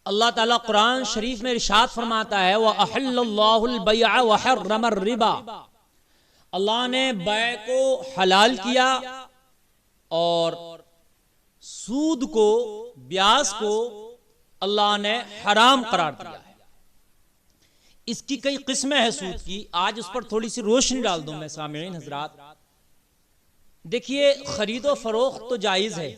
अल्लाह ताला कुरान शरीफ में इरशाद फरमाता है वह अहल्लल्लाहुल बैअ व हर्रमर रिबा, अल्लाह ने बै को हलाल किया और सूद को, ब्याज को अल्लाह ने हराम करार दिया है। इसकी कई किस्में हैं सूद की, आज उस पर थोड़ी सी रोशनी डाल दूं मैं सामईन हजरात। देखिए, खरीदो फरोख्त तो जायज है,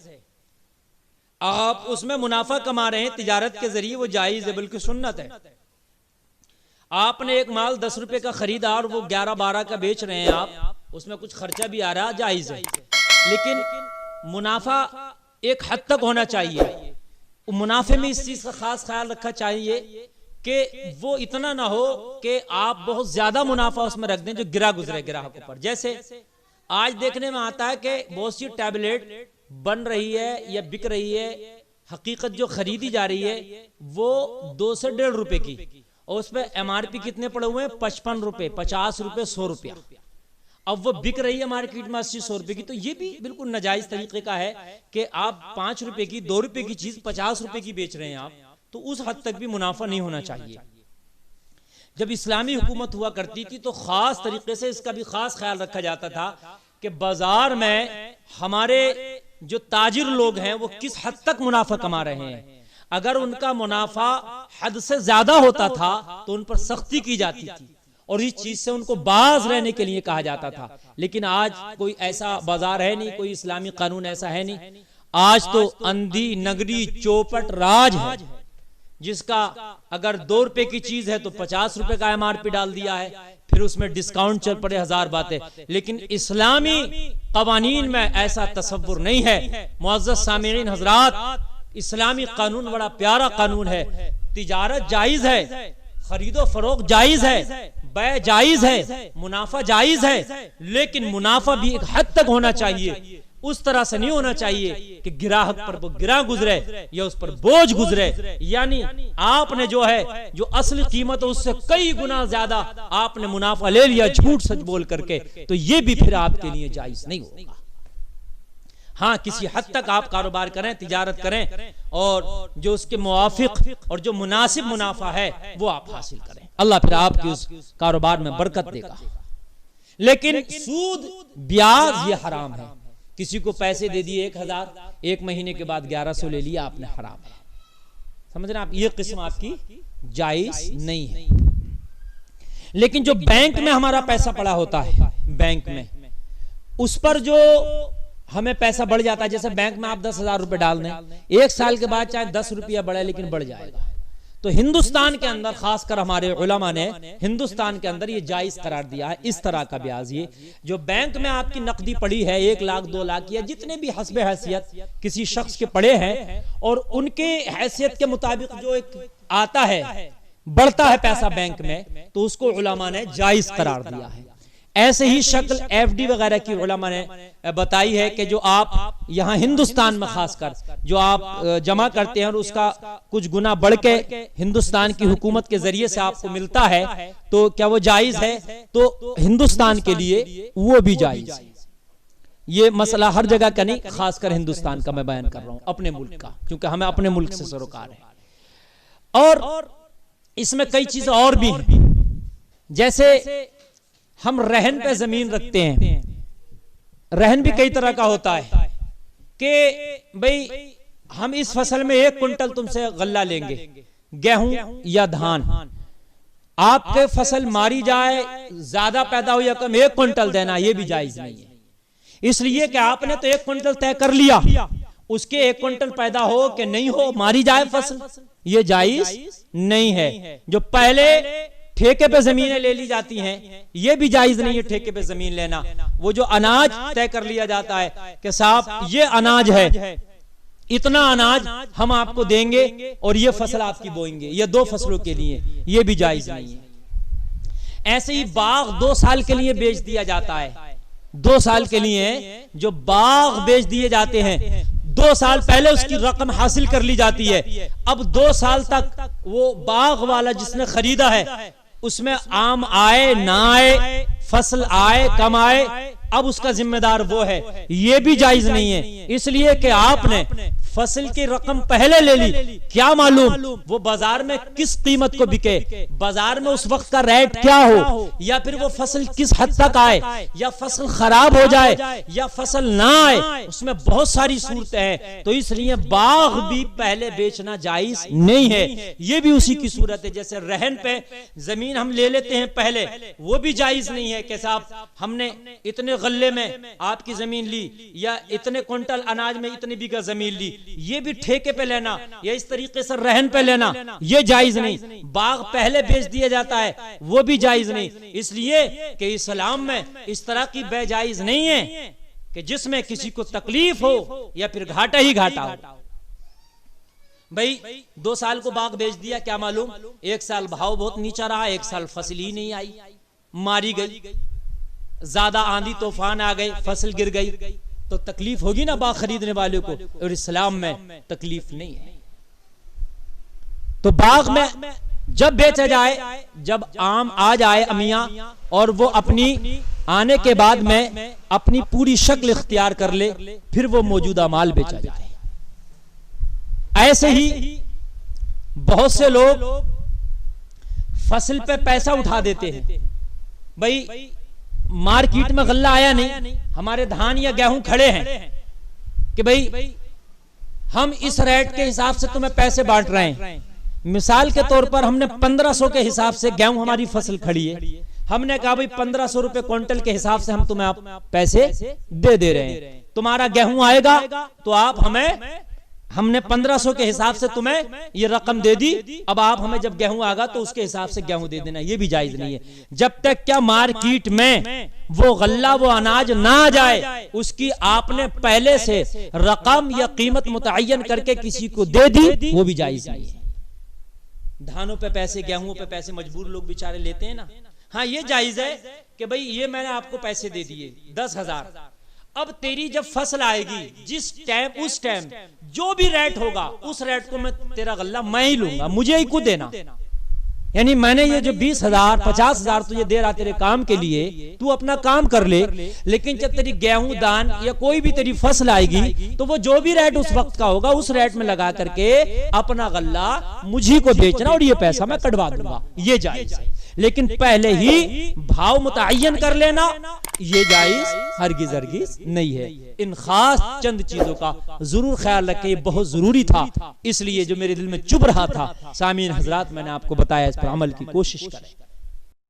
आप उसमें मुनाफा कमा रहे हैं तिजारत के जरिए, वो जायज है, बल्कि सुन्नत है। आपने एक माल 10 रुपए का खरीदा और वो 11-12 का बेच रहे हैं आप, उसमें कुछ खर्चा भी आ रहा, जायज है, लेकिन मुनाफा एक हद तक होना चाहिए। मुनाफे में इस चीज का खास ख्याल रखना चाहिए कि वो इतना ना हो कि आप बहुत ज्यादा मुनाफा उसमें रख दें जो गिरा गुजरे ग्राहकों पर। जैसे आज देखने में आता है कि बहुत सी टैबलेट बन रही है या बिक रही है, हकीकत जो खरीदी जा रही है वो 2 से 1.5 रुपए की, और उस पर MRP कितने पड़े हुए हैं, 55 रुपए, 50 रुपए, 100 रुपया। अब वो बिक रही है मार्केट में 80-100 रुपए की, तो ये भी बिल्कुल नाजायज तरीके का है कि आप 5 रुपए की, 2 रुपए की चीज 50 रुपए की बेच रहे हैं आप, तो उस हद तक भी मुनाफा नहीं होना चाहिए। जब इस्लामी हुकूमत हुआ करती थी तो खास तरीके से इसका भी खास ख्याल रखा जाता था कि बाजार में हमारे जो ताजिर लोग हैं वो किस हद तक मुनाफा कमा रहे हैं। अगर उनका मुनाफा हद से ज्यादा होता था तो उन पर सख्ती की जाती थी और इस चीज से उनको बाज रहने के लिए कहा जाता था। लेकिन आज कोई ऐसा बाजार है नहीं, कोई इस्लामी कानून ऐसा है नहीं। आज तो अंधी नगरी चौपट राज है, जिसका अगर 2 रुपए की चीज है तो 50 रुपए का MRP डाल दिया है, फिर उसमें डिस्काउंट चल पड़े, 1000 बातें। लेकिन इस्लामी कवानीन में ऐसा तसव्वुर नहीं है। मुअज़्ज़ज़ सामिईन हजरात, इस्लामी कानून बड़ा प्यारा कानून है। तिजारत जायज है, खरीदो फरोख्त जायज है, बै जायज है, मुनाफा जायज है, लेकिन मुनाफा भी एक हद तक होना चाहिए। उस तरह से नहीं होना चाहिए कि ग्राहक पर वो गिरा गुजरे या उस पर बोझ गुजरे, यानी आपने जो है जो असली कीमत है उससे कई गुना ज्यादा आपने मुनाफा ले लिया झूठ सच बोल करके, तो ये भी फिर आपके लिए जायज नहीं होगा। हाँ, किसी हद तक आप कारोबार करें, तिजारत करें, और जो उसके मुआफिक और जो मुनासिब मुनाफा है वो आप हासिल करें। अल्लाह फिर आपके उस कारोबार में बरकत देगा। लेकिन सूद, ब्याज ये हराम है। किसी को पैसे दे दिए 1000, 1 महीने के बाद 1100 ले लिया आपने, हराम है। समझ रहे हैं आप, ये किस्म आपकी जायज नहीं है। लेकिन जो बैंक में हमारा पैसा पड़ा होता है, बैंक में उस पर जो हमें पैसा बढ़ जाता है, जैसे बैंक में आप 10,000 रुपए डाल दें, 1 साल के बाद चाहे 10 रुपया बढ़े लेकिन बढ़ जाएगा। तो हिंदुस्तान के अंदर, खासकर हमारे उलमा ने हिंदुस्तान के अंदर ये जायज करार दिया है। इस तरह का ब्याज, ये जो बैंक में आपकी नकदी पड़ी है 1 लाख 2 लाख या जितने भी हस्बे हैसियत किसी शख्स के पड़े हैं, और उनके हैसियत के मुताबिक जो एक आता है, बढ़ता है पैसा बैंक में, तो उसको उलमा ने जायज करार दिया है। ऐसे ही शक्ल FD वगैरह की उलमा ने बताई है कि जो आप यहाँ हिंदुस्तान में खासकर जो आप जमा करते हैं और उसका कुछ गुना बढ़ के हिंदुस्तान की हुकूमत के जरिए से आपको मिलता है, तो क्या वो जायज है? तो हिंदुस्तान के लिए वो भी जायज है। ये मसला हर जगह का नहीं, खासकर हिंदुस्तान का मैं बयान कर रहा हूं, अपने मुल्क का, क्योंकि हमें अपने मुल्क से सरोकार है। और इसमें कई चीजें और भी हैं, जैसे हम रहन पे जमीन रखते हैं। रहन भी कई तरह का होता है कि भाई हम इस फसल में 1 कुंटल तुमसे गल्ला लेंगे, गेहूं या धान, आपके फसल मारी जाए, ज्यादा पैदा हो या कम, 1 कुंटल देना ये भी जायज नहीं है। इसलिए कि आपने तो 1 कुंटल तय कर लिया, उसके 1 कुंटल पैदा हो कि नहीं हो, मारी जाए फसल, ये जायज नहीं है। जो पहले ठेके पे जमीनें ले ली जाती हैं, ये भी जायज नहीं है ठेके पे जमीन लेना। वो जो अनाज तय कर लिया जाता है कि साहब ये अनाज है, इतना अनाज हम आपको देंगे और ये फसल आपकी बोएंगे, ये 2 फसलों के लिए, ये भी जायज नहीं है। ऐसे ही बाग 2 साल के लिए बेच दिया जाता है। 2 साल के लिए जो बाग बेच दिए जाते हैं, 2 साल पहले उसकी रकम हासिल कर ली जाती है। अब 2 साल तक वो बाग वाला जिसने खरीदा है उसमें आम आए ना आए, फसल आए कम आए, अब उसका जिम्मेदार वो है, ये भी जायज नहीं है। इसलिए कि आपने फसल की रकम पहले ले ली, क्या मालूम वो बाजार में किस कीमत को बिके, बाजार में उस वक्त का रेट क्या हो, या फिर वो फसल किस हद तक आए, या फसल खराब हो जाए या फसल ना आए, उसमें बहुत सारी सूरतें हैं। तो इसलिए बाग भी पहले बेचना जायज नहीं है। ये भी उसी की सूरत है, जैसे रहन पे जमीन हम ले लेते हैं पहले, वो भी जायज नहीं है कि साहब हमने इतने गल्ले में आपकी जमीन ली या इतने क्विंटल अनाज में इतनी बीघा जमीन ली, ये भी ठेके पे लेना या इस तरीके से रहन पे लेना, ये जायज नहीं। बाग पहले बेच दिया जाता है, वो भी जायज नहीं। इसलिए कि इस्लाम में इस तरह की बे जायज नहीं है कि जिसमें किसी को तकलीफ हो या फिर घाटा ही घाटा हो। भाई 2 साल को बाग बेच दिया, क्या मालूम 1 साल भाव बहुत नीचा रहा, 1 साल फसल ही नहीं आई, मारी गई, ज्यादा आंधी तूफान आ गए, फसल गिर गई, तो तकलीफ होगी ना बाग खरीदने वाले को। और इस्लाम में तकलीफ नहीं है। तो बाग में जब बेचा जाए, जब आम आ जाए अमियां और वो अपनी आने के बाद में अपनी पूरी शक्ल इख्तियार कर ले, फिर वो मौजूदा माल बेचा जाए। ऐसे ही बहुत से लोग फसल पे पैसा उठा देते हैं। भाई मार्केट में गल्ला आया नहीं, हमारे धान या गेहूं खड़े हैं कि भाई हम इस रेट के हिसाब से तुम्हें पैसे बांट रहे हैं। मिसाल के तौर पर हमने 1500 के हिसाब से गेहूं हमारी फसल खड़ी है, हमने कहा भाई 1500 रुपए क्विंटल के हिसाब से हम तुम्हें आप पैसे दे रहे हैं, तुम्हारा गेहूं आएगा तो आप हमने 1500 के हिसाब से तुम्हें ये रकम दे दी, अब आप हमें जब गेहूं आएगा तो उसके हिसाब से गेहूं दे देना। ये भी जायज नहीं है। जब तक क्या मार्केट में वो गल्ला वो अनाज ना आ जाए, उसकी आपने पहले से रकम या कीमत मुतय्यन करके किसी को दे दी, वो भी जायज नहीं है। धानों पे पैसे, गेहूं पे पैसे मजबूर लोग बेचारे लेते हैं ना, हाँ ये जायज है कि भाई ये मैंने आपको पैसे दे दिए 10,000, अब तेरी जब फसल आएगी जिस टाइम उस टाइम जो भी रेट होगा उस रेट को मैं तेरा गल्ला मैं ही लूंगा, मुझे ही को देना। यानी मैंने ये जो 20,000 50,000 तुझे दे रहा तेरे काम के लिए, तू अपना काम कर ले, लेकिन जब तेरी गेहूं दान या कोई भी तेरी फसल आएगी तो वो जो भी रेट उस वक्त का होगा उस रेट में लगा करके अपना गल्ला मुझी को बेचना और ये पैसा मैं कटवा दूंगा, ये जायज है। लेकिन पहले ही भाव मुतय्यन कर लेना ये जायज हरगिज नहीं है। इन खास चंद चीजों का जरूर ख्याल रखें, बहुत जरूरी था, इसलिए जो मेरे दिल में चुभ रहा था सामीन हजरात मैंने आपको बताया, इस पर अमल की कोशिश करें।